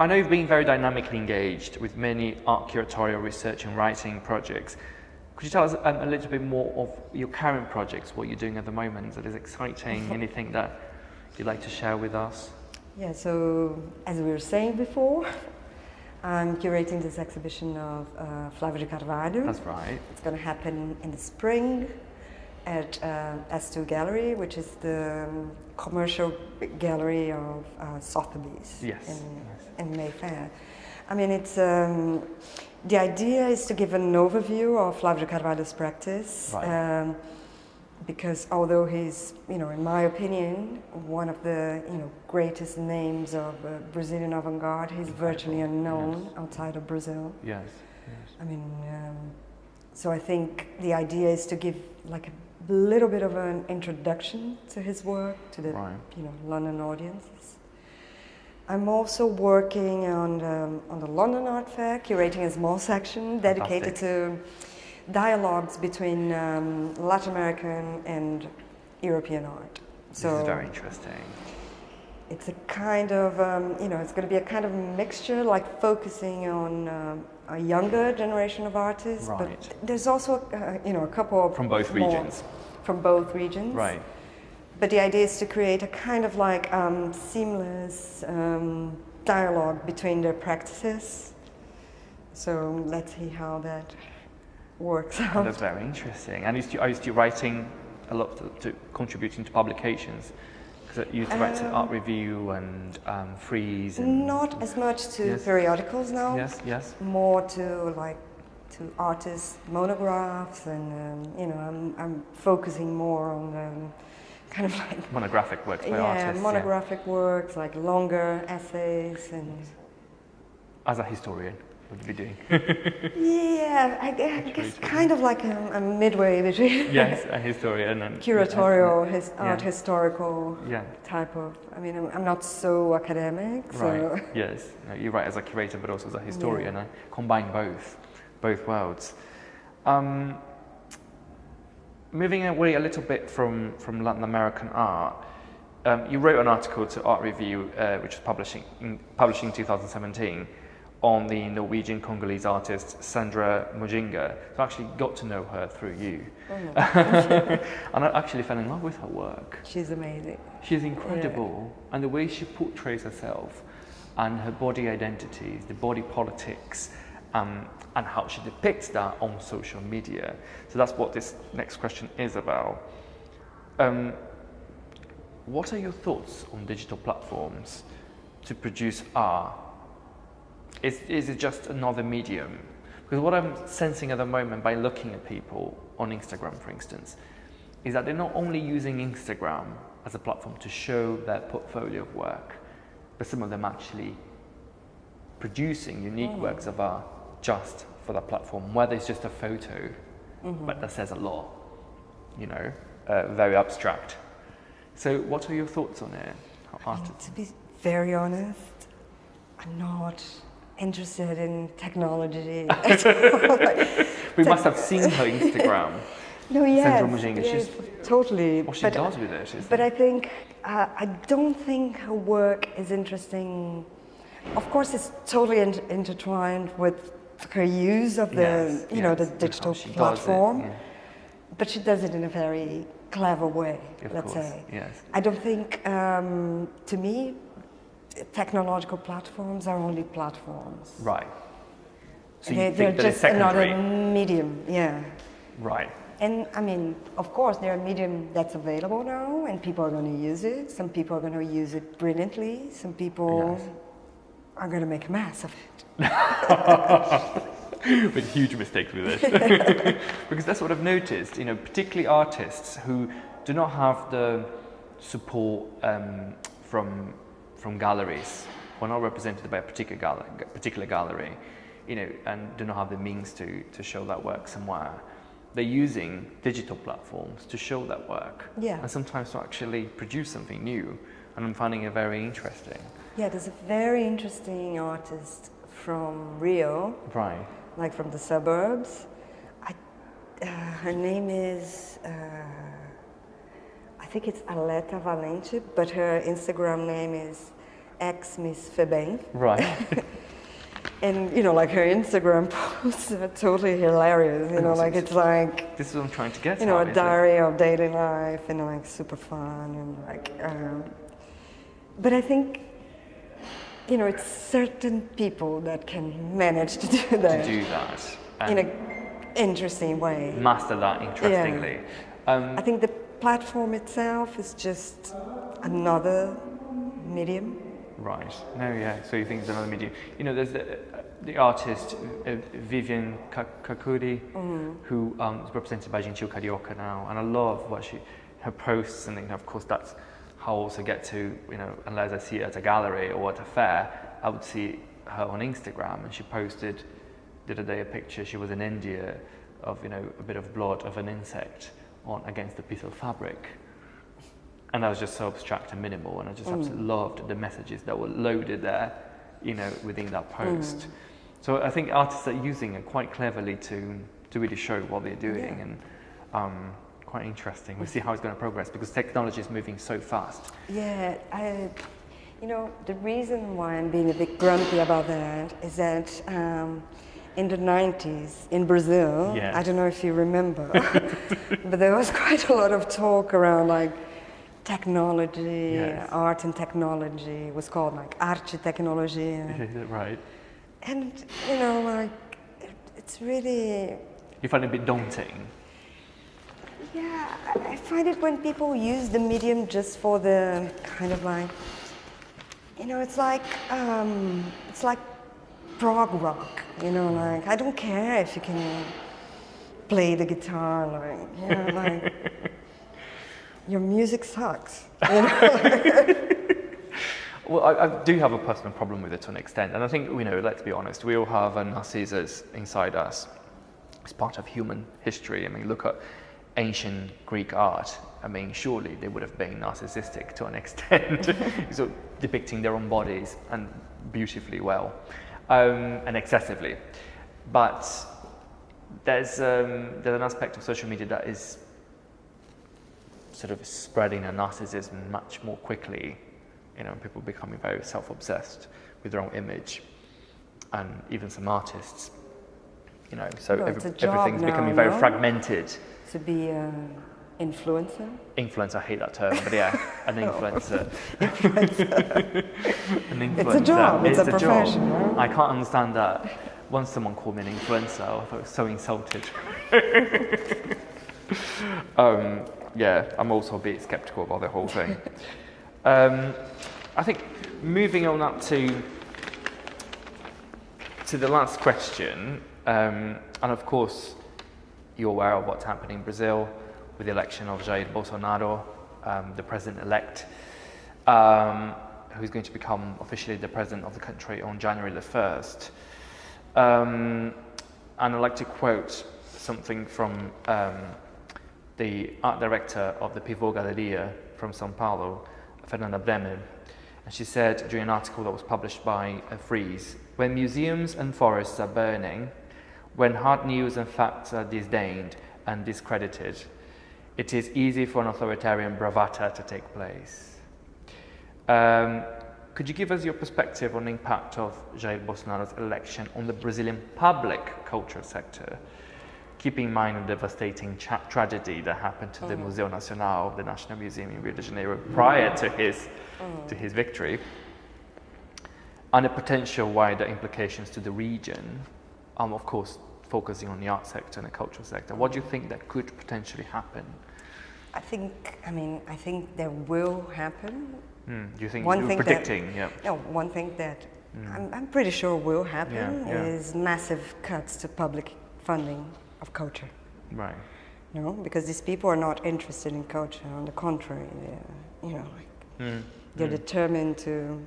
I know you've been very dynamically engaged with many art curatorial research and writing projects. Could you tell us a little bit more of your current projects, what you're doing at the moment that is exciting, anything that you'd like to share with us? Yeah, so as we were saying before, I'm curating this exhibition of Flávio de Carvalho. That's right. It's going to happen in the spring at S2 Gallery, which is the commercial gallery of Sotheby's in Mayfair. I mean, it's the idea is to give an overview of Flávio de Carvalho's practice, right. Because although he's, in my opinion, one of the greatest names of Brazilian avant-garde, he's virtually unknown outside of Brazil. Yes. I mean, so I think the idea is to give like a little bit of an introduction to his work to the London audiences. I'm also working on the London Art Fair, curating a small section dedicated to dialogues between Latin American and European art. So this is very interesting. It's a kind of, it's going to be a kind of mixture, like focusing on a younger generation of artists, but there's also, a couple of from both regions. From both regions. Right. But the idea is to create a kind of like seamless dialogue between their practices. So let's see how that works out. Oh, that's very interesting. And are you still writing a lot to contributing to publications? Because you used to write to Art Review and Frieze. And not as much to periodicals now. Yes. More to artists' monographs, and I'm focusing more on kind of like monographic works by artists. Yeah, monographic works, like longer essays. And as a historian, what would you be doing? Yeah, I guess kind of like a midway between. Yes, a historian and curatorial, art historical type of. I mean, I'm not so academic. So. Right. Yes, you write as a curator, but also as a historian. I combine both worlds. Moving away a little bit from Latin American art, you wrote an article to Art Review, which was publishing in 2017, on the Norwegian Congolese artist Sandra Mujinga. So I actually got to know her through you. And I actually fell in love with her work. She's amazing. She's incredible. Yeah. And the way she portrays herself and her body identities, the body politics, and how she depicts that on social media. So that's what this next question is about. What are your thoughts on digital platforms to produce art? Is it just another medium? Because what I'm sensing at the moment by looking at people on Instagram, for instance, is that they're not only using Instagram as a platform to show their portfolio of work, but some of them actually producing unique works of art just for that platform, whether it's just a photo, but that says a lot, very abstract. So what are your thoughts on it? To be very honest, I'm not interested in technology. We must have seen her Instagram. No, yes. Sandra Mujinga, she's totally. What she does with it. But I think, I don't think her work is interesting. Of course, it's totally intertwined with her use of the, the digital platform. But she does it in a very clever way, let's say. Yes. I don't think, to me, technological platforms are only platforms. Right. So they're just another medium, Right. And I mean, of course, they're a medium that's available now, and people are going to use it. Some people are going to use it brilliantly. Some people are going to make a mess of it. With huge mistakes with it. Because that's what I've noticed, particularly artists who do not have the support from galleries, who are not represented by a particular gallery, and do not have the means to show that work somewhere. They're using digital platforms to show that work, and sometimes to actually produce something new, and I'm finding it very interesting. Yeah, there's a very interesting artist from Rio, right? Like from the suburbs. Her name is, I think it's Aleta Valente, but her Instagram name is ex-Miss Febem. Right. And, you know, like her Instagram posts are totally hilarious, you know, like it's like... This is what I'm trying to get you know, at, a diary of daily life and like super fun and like... but I think, you know, it's certain people that can manage to do that. To do that. In an interesting way. Master that interestingly. Yeah. I think the platform itself is just another medium. Right. No, yeah. So you think it's another medium. You know, there's the artist Vivienne Kaku Dee, who is represented by Gentil Carioca now, and I love what her posts, and of course that's how I also get to, you know, unless I see it at a gallery or at a fair, I would see her on Instagram, and she posted the other day a picture. She was in India of, you know, a bit of blood of an insect against a piece of fabric. And that was just so abstract and minimal, and I just absolutely loved the messages that were loaded there, you know, within that post. So I think artists are using it quite cleverly to really show what they're doing, and quite interesting. We'll see how it's going to progress because technology is moving so fast. Yeah, you know, the reason why I'm being a bit grumpy about that is that in the 90s in Brazil, I don't know if you remember, but there was quite a lot of talk around like technology, art and technology. It was called like arte e tecnologia. Right. And, you know, like, it's really... You find it a bit daunting? Yeah, I find it when people use the medium just for the kind of like, you know, it's like prog rock, you know, like, I don't care if you can play the guitar, like, you know, like, your music sucks, you know? Well, I do have a personal problem with it to an extent, and I think, you know, let's be honest, we all have a narcissus inside us. It's part of human history. I mean, look at ancient Greek art. I mean, surely they would have been narcissistic to an extent, so depicting their own bodies and beautifully well, and excessively. But there's an aspect of social media that is sort of spreading a narcissism much more quickly. You know, people becoming very self-obsessed with their own image, and even some artists. You know, so everything's becoming very fragmented. To be an influencer? Influencer, I hate that term, but yeah, an influencer. An influencer. It's a job, it's a profession, right? I can't understand that. Once someone called me an influencer, I thought I was so insulted. Yeah, I'm also a bit skeptical about the whole thing. I think moving on up to the last question, and of course you're aware of what's happening in Brazil with the election of Jair Bolsonaro, the president-elect, who's going to become officially the president of the country on January the 1st. And I'd like to quote something from the art director of the Pivot Galeria from São Paulo, Fernanda Bremer, and she said during an article that was published by Freeze, when museums and forests are burning, when hard news and facts are disdained and discredited, it is easy for an authoritarian bravata to take place. Could you give us your perspective on the impact of Jair Bolsonaro's election on the Brazilian public culture sector, keeping in mind the devastating tragedy that happened to the Museu Nacional, the National Museum in Rio de Janeiro, prior to his victory, and the potential wider implications to the region, of course, focusing on the art sector and the cultural sector. What do you think that could potentially happen? I think there will happen. Do you think you're predicting? No, one thing that I'm pretty sure will happen is massive cuts to public funding of culture. Right. You know, because these people are not interested in culture. On the contrary, they're determined to,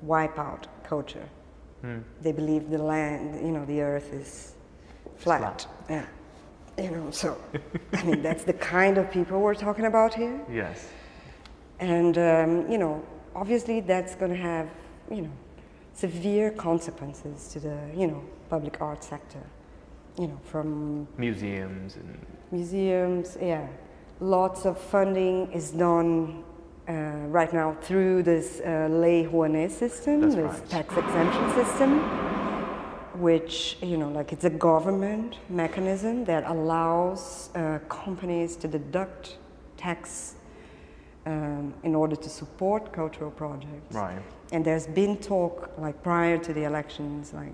wipe out culture. They believe the land, the earth is flat. Yeah. So, that's the kind of people we're talking about here. Yes. And, obviously that's going to have, severe consequences to the, public art sector. From museums, yeah. Lots of funding is done, right now through this lei Rouanet system, That's this right. tax exemption system, which, you know, like it's a government mechanism that allows companies to deduct tax in order to support cultural projects. Right. And there's been talk, like prior to the elections, like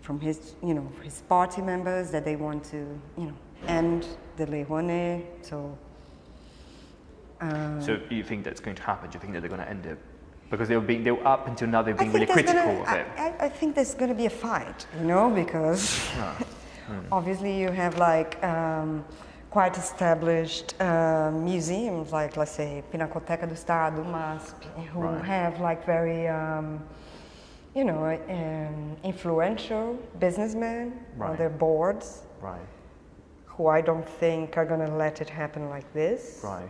from his, you know, his party members that they want to, you know, end the lei Rouanet. So you think that's going to happen? Do you think that they're going to end it? Because they were up until now they've been really critical of it. I think there's going to be a fight, you know, because obviously you have like quite established museums, like let's say Pinacoteca do Estado, MASP, who have like very, you know, influential businessmen on their boards, who I don't think are going to let it happen like this. Right.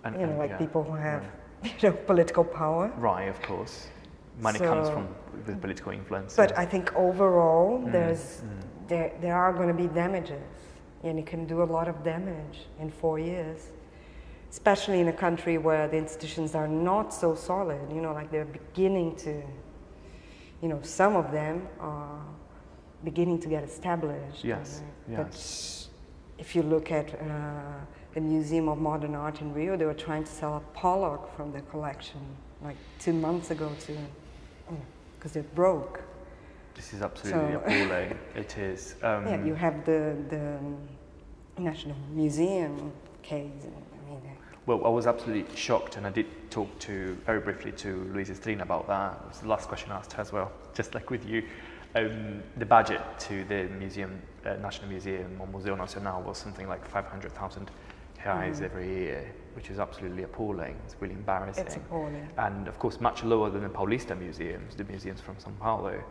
And, you know, like people who have, you know, political power. Right, of course. Money comes from with political influence. But I think overall, there are going to be damages, and it can do a lot of damage in 4 years, especially in a country where the institutions are not so solid. You know, like they're beginning to, you know, some of them are beginning to get established. Yes. But if you look at the Museum of Modern Art in Rio, they were trying to sell a Pollock from their collection like 2 months ago because they're broke. This is absolutely appalling. It is. Yeah, you have the National Museum case. I mean, well, I was absolutely shocked, and I did talk very briefly to Louise Estrina about that. It was the last question I asked her as well, just like with you. The budget to the museum, National Museum or Museo Nacional was something like 500,000 reais every year, which is absolutely appalling. It's really embarrassing. It's appalling. And of course, much lower than the Paulista museums, the museums from São Paulo.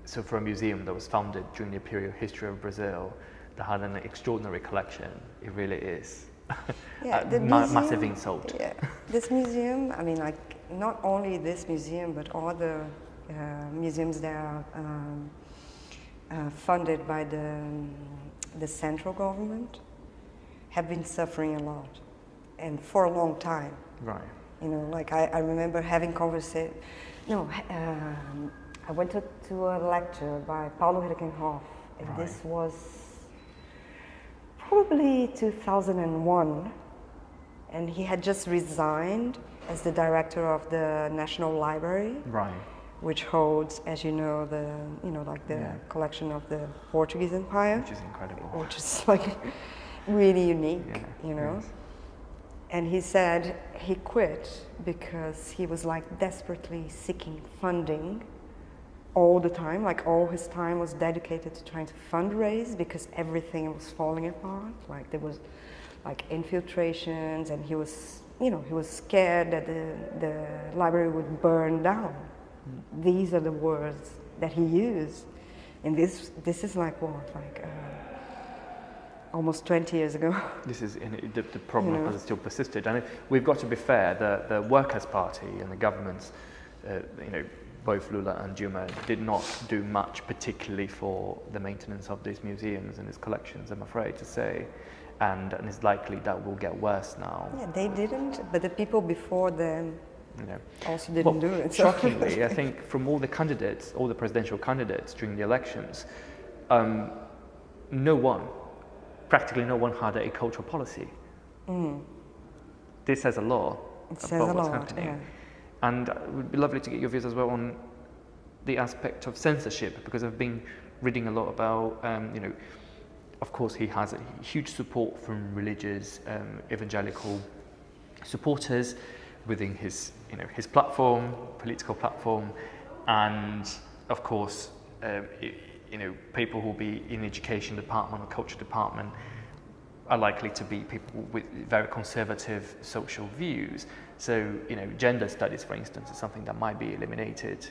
So for a museum that was founded during the imperial history of Brazil, that had an extraordinary collection, it really is a massive insult. Yeah, this museum, I mean, like not only this museum, but all the museums that are funded by the central government have been suffering a lot, and for a long time. Right. You know, like I remember having conversation. No, I went to a lecture by Paulo Herkenhoff, and this was probably 2001, and he had just resigned as the director of the National Library. Right. Which holds, as you know, the collection of the Portuguese Empire, which is incredible, which is like really unique, you know. Yes. And he said he quit because he was like desperately seeking funding all the time. Like all his time was dedicated to trying to fundraise because everything was falling apart. Like there was like infiltrations, and he was, you know, he was scared that the library would burn down. These are the words that he used, and this is like what, like almost 20 years ago. This is the problem has still persisted, and we've got to be fair. The Workers' Party and the governments, you know, both Lula and Dilma did not do much, particularly for the maintenance of these museums and these collections. I'm afraid to say, and it's likely that will get worse now. Yeah, they didn't, but the people before them. You know. Also didn't do it. Shockingly, I think from all the candidates, all the presidential candidates during the elections, practically no one had a cultural policy. This says a lot about what's happening. Yeah. And it would be lovely to get your views as well on the aspect of censorship, because I've been reading a lot about, you know, of course he has a huge support from religious, evangelical supporters within his, you know, his platform, political platform, and of course, you know, people who will be in the education department or culture department are likely to be people with very conservative social views. So, you know, gender studies, for instance, is something that might be eliminated.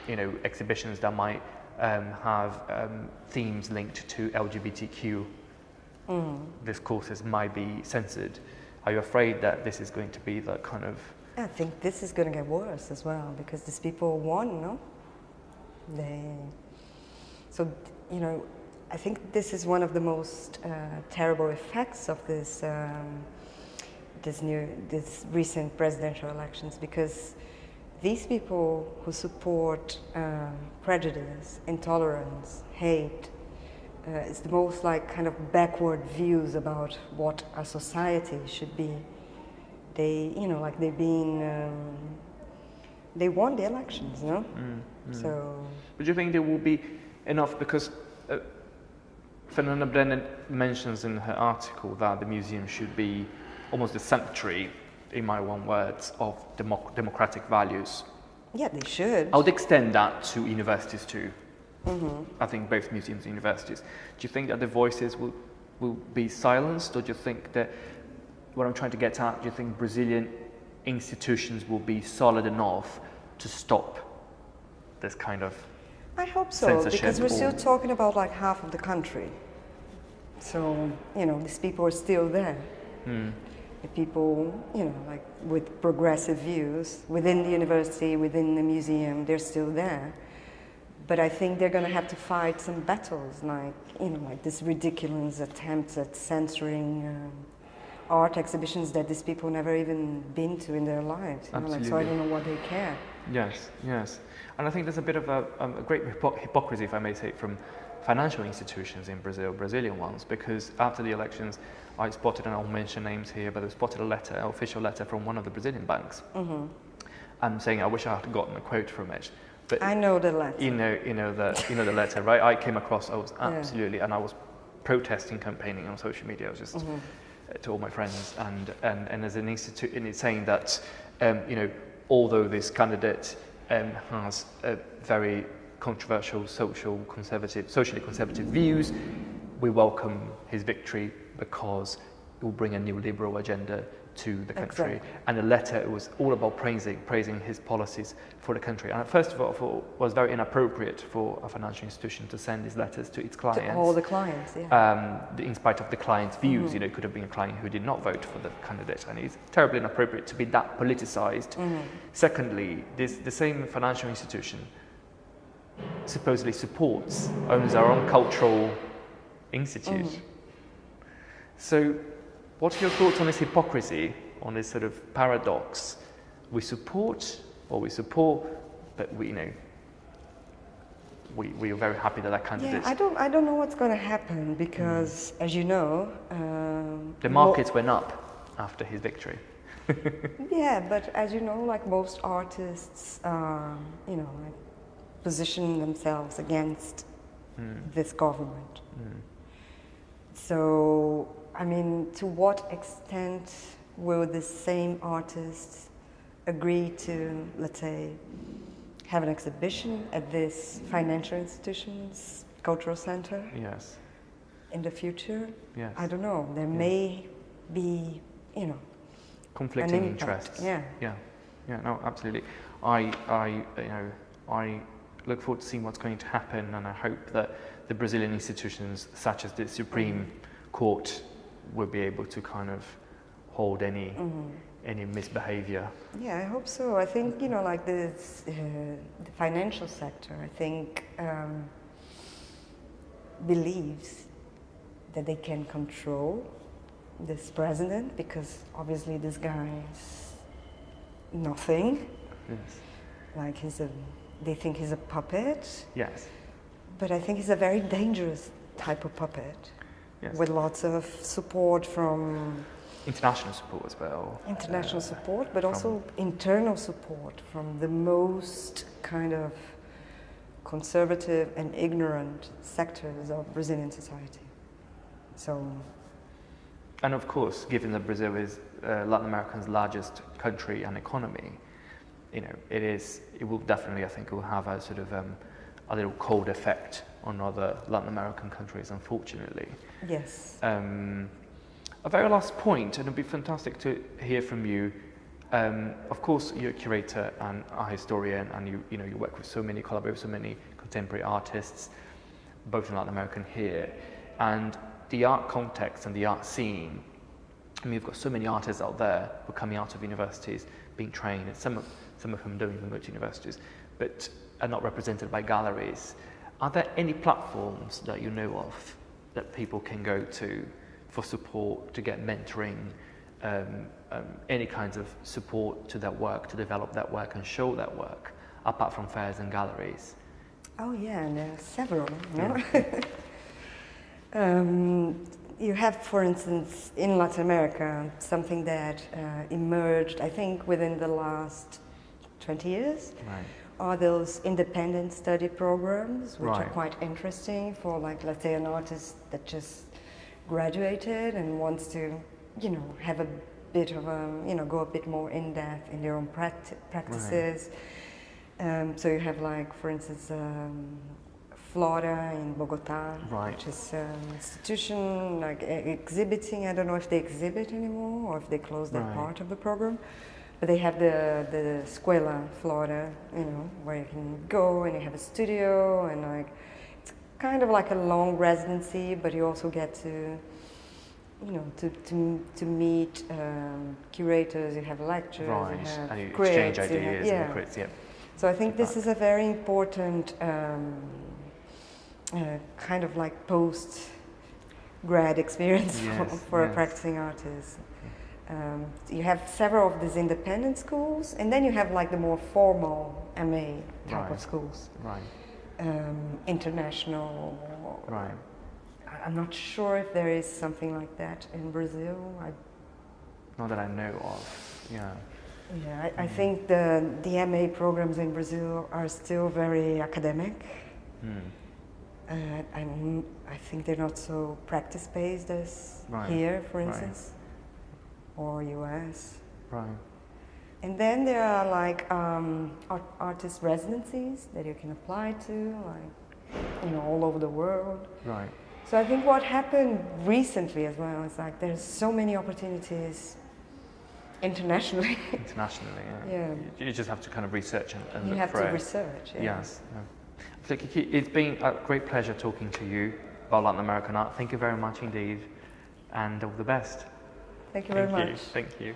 You know, exhibitions that might have themes linked to LGBTQ discourses might be censored. Are you afraid that this is going to be the kind of... I think this is going to get worse as well, because these people won, no? So, you know, I think this is one of the most terrible effects of this this recent presidential elections, because these people who support prejudice, intolerance, hate, it's the most like kind of backward views about what a society should be. They, you know, like they've been, they won the elections, you know? So. But do you think there will be enough, because Fernanda Brennan mentions in her article that the museum should be almost a sanctuary, in my own words, of democratic values. Yeah, they should. I would extend that to universities too. I think both museums and universities. Do you think that the voices will be silenced, or do you think that, what I'm trying to get at, do you think Brazilian institutions will be solid enough to stop this kind of I hope so, censorship? because we're still talking about like half of the country. So, you know, these people are still there. The people, you know, like with progressive views within the university, within the museum, they're still there. But I think they're going to have to fight some battles, like, you know, like this ridiculous attempts at censoring art exhibitions that these people never even been to in their lives. You know, like, so I don't know what they care. Yes, yes. And I think there's a bit of a great hypocrisy, if I may say, from financial institutions in Brazil, Brazilian ones, because after the elections, I spotted, and I'll mention names here, but I spotted a letter, an official letter from one of the Brazilian banks, and saying, I wish I had gotten a quote from it. But I know the letter. You know the letter, right? I came across, I was absolutely, and I was protesting, campaigning on social media. I was just to all my friends, and as an institute, and it's saying that, you know, although this candidate has a very controversial socially conservative views, we welcome his victory because it will bring a new liberal agenda to the country. Exactly. And the letter was all about praising his policies for the country. And first of all, I thought it was very inappropriate for a financial institution to send these letters to its clients. To all the clients, yeah. In spite of the client's views, you know, it could have been a client who did not vote for the candidate, and it's terribly inappropriate to be that politicized. Secondly, the same financial institution supposedly owns our own cultural institute. So, what are your thoughts on this hypocrisy, on this sort of paradox? We support, but we are very happy that that candidate. Yeah, I don't know what's going to happen, because, as you know, the markets went up after his victory. Yeah, but as you know, like most artists, you know, like position themselves against this government. So, I mean, to what extent will the same artists agree to, let's say, have an exhibition at this financial institution's cultural center? Yes. In the future? Yes. I don't know. There may be, you know, conflicting interests. Yeah. No, absolutely. I look forward to seeing what's going to happen, and I hope that the Brazilian institutions, such as the Supreme Court, will be able to kind of hold any misbehavior. Yeah, I hope so. I think, you know, like the financial sector, I think, believes that they can control this president, because obviously this guy is nothing. Yes. Like they think he's a puppet. Yes. But I think he's a very dangerous type of puppet. Yes. With lots of support from international support as well. International support, but also internal support from the most kind of conservative and ignorant sectors of Brazilian society. So. And of course, given that Brazil is Latin America's largest country and economy, you know, it will definitely, I think, it will have a sort of a little cold effect on other Latin American countries, unfortunately. Yes. A very last point, and it'd be fantastic to hear from you. Of course, you're a curator and a historian, and you work with collaborate with so many contemporary artists, both in Latin America and here. And the art context and the art scene, I mean, you've got so many artists out there who are coming out of universities, being trained, and some of whom don't even go to universities, but are not represented by galleries. Are there any platforms that you know of that people can go to for support, to get mentoring, any kinds of support to their work, to develop that work and show that work, apart from fairs and galleries? Oh yeah, and there are several. No? Yeah. You have, for instance, in Latin America, something that emerged, I think, within the last 20 years. Right. Are those independent study programs, which Right. are quite interesting for, like, let's say, an artist that just graduated and wants to, have a bit of go a bit more in depth in their own practices. Right. So you have, like, for instance, Flora in Bogota, right. which is an institution like exhibiting. I don't know if they exhibit anymore or if they closed that right. part of the program. But they have the Escuela Flora, where you can go and you have a studio and like it's kind of like a long residency, but you also get to, to meet curators. You have lectures, right. you have and you crits, exchange ideas yeah. and crits, yeah. So I think this is a very important kind of like post-grad experience for a practicing artist. You have several of these independent schools, and then you have like the more formal MA type of schools. Right. International. Right. I'm not sure if there is something like that in Brazil. Not that I know of. Yeah. Yeah, I think the MA programs in Brazil are still very academic. I think they're not so practice-based as here, for instance, or US. Right. And then there are like artist residencies that you can apply to, like, all over the world. Right. So I think what happened recently as well is like there's so many opportunities internationally. Internationally, yeah. You just have to kind of research and you look have for to it. research. Yes. So Kiki, it's been a great pleasure talking to you about Latin American art. Thank you very much indeed, and all the best. Thank you very much. Thank you.